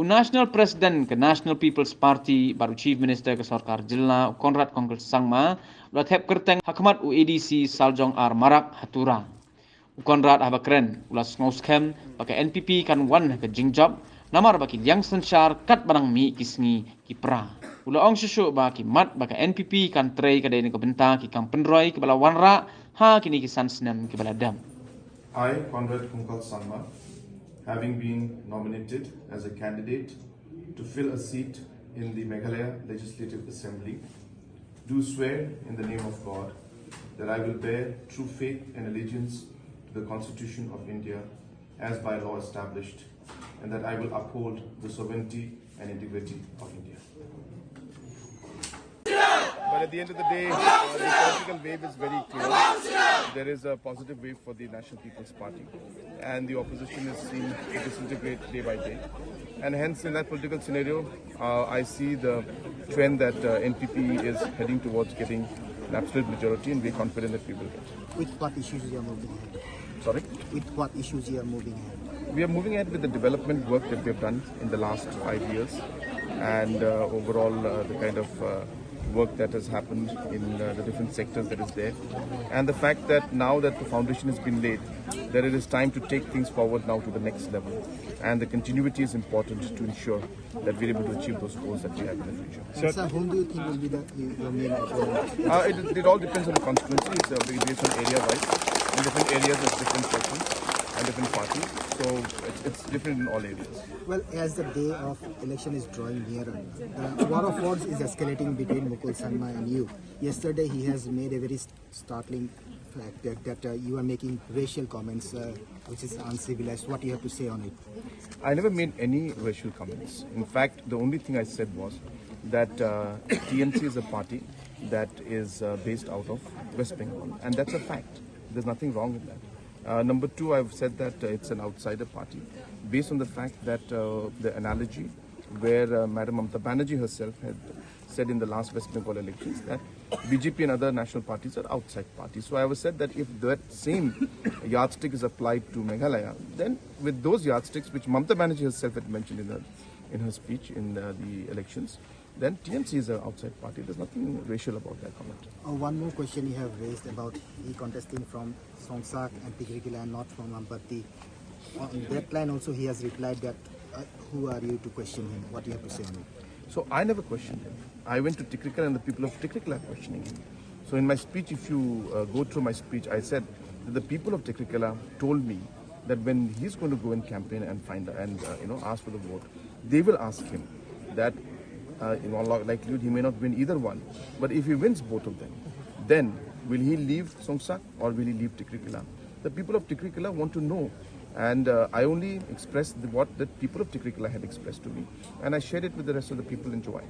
National President ke National People's Party baru Chief Minister ke Sarkar Jilla Conrad Sangma udah Thep kyrteng Hakmat ADC Saljong Ar Marak Hatura. Conrad habakren ulas ngoskem pakai NPP kan wan ke jingjab namar baki yang sensar kat barang mi kisngi kipra. Ula ong susu baki mat pakai NPP kan trei ke daini ke benta ki kang penroi ke bala wanra ha kini kisan senam ke bala dam. I, Conrad Sangma, having been nominated as a candidate to fill a seat in the Meghalaya Legislative Assembly, do swear in the name of God that I will bear true faith and allegiance to the Constitution of India as by law established, and that I will uphold the sovereignty and integrity of India. But at the end of the day, the political wave is very clear. There is a positive wave for the National People's Party, and the opposition is seen to disintegrate day by day. And hence, in that political scenario, I see the trend that NPP is heading towards getting an absolute majority, and we're confident that we will get. With what issues you are moving ahead? Sorry? With what issues you are moving ahead? We are moving ahead with the development work that we have done in the last 5 years, and overall the kind of work that has happened in the different sectors that is there, and the fact that now that the foundation has been laid, that it is time to take things forward now to the next level, and the continuity is important to ensure that we're able to achieve those goals that we have in the future. Sir, whom do you think will be your main opponent? It all depends on the constituency. It's based on area-wise. In different areas, there's different sessions and different parties, so it's different in all areas. Well, as the day of election is drawing nearer, the war of words is escalating between Mukul Sangma and you. Yesterday, he has made a very startling fact that you are making racial comments, which is uncivilized. What do you have to say on it? I never made any racial comments. In fact, the only thing I said was that TNC is a party that is based out of West Bengal, and that's a fact. There's nothing wrong with that. Number two, I've said that it's an outsider party, based on the fact that the analogy where Madam Mamata Banerjee herself had said in the last West Bengal elections that BJP and other national parties are outside parties. So I was said that if that same yardstick is applied to Meghalaya, then with those yardsticks, which Mamata Banerjee herself had mentioned in her speech in the elections, then TNC is an outside party. There's nothing racial about that comment. One more question you have raised about he contesting from Songsak and Tigrikila and not from Ampatti. On that line also he has replied that who are you to question him? What do you have to say on it? So I never questioned him. I went to Tigrikila and the people of Tigrikila are questioning him. So in my speech, if you go through my speech, I said that the people of Tigrikila told me that when he's going to go and campaign and ask for the vote, they will ask him that in all likelihood he may not win either one, but if he wins both of them, then will he leave Songsak or will he leave Tigrikila? The people of Tigrikila want to know, and I only expressed what the people of Tigrikila had expressed to me, and I shared it with the rest of the people in July.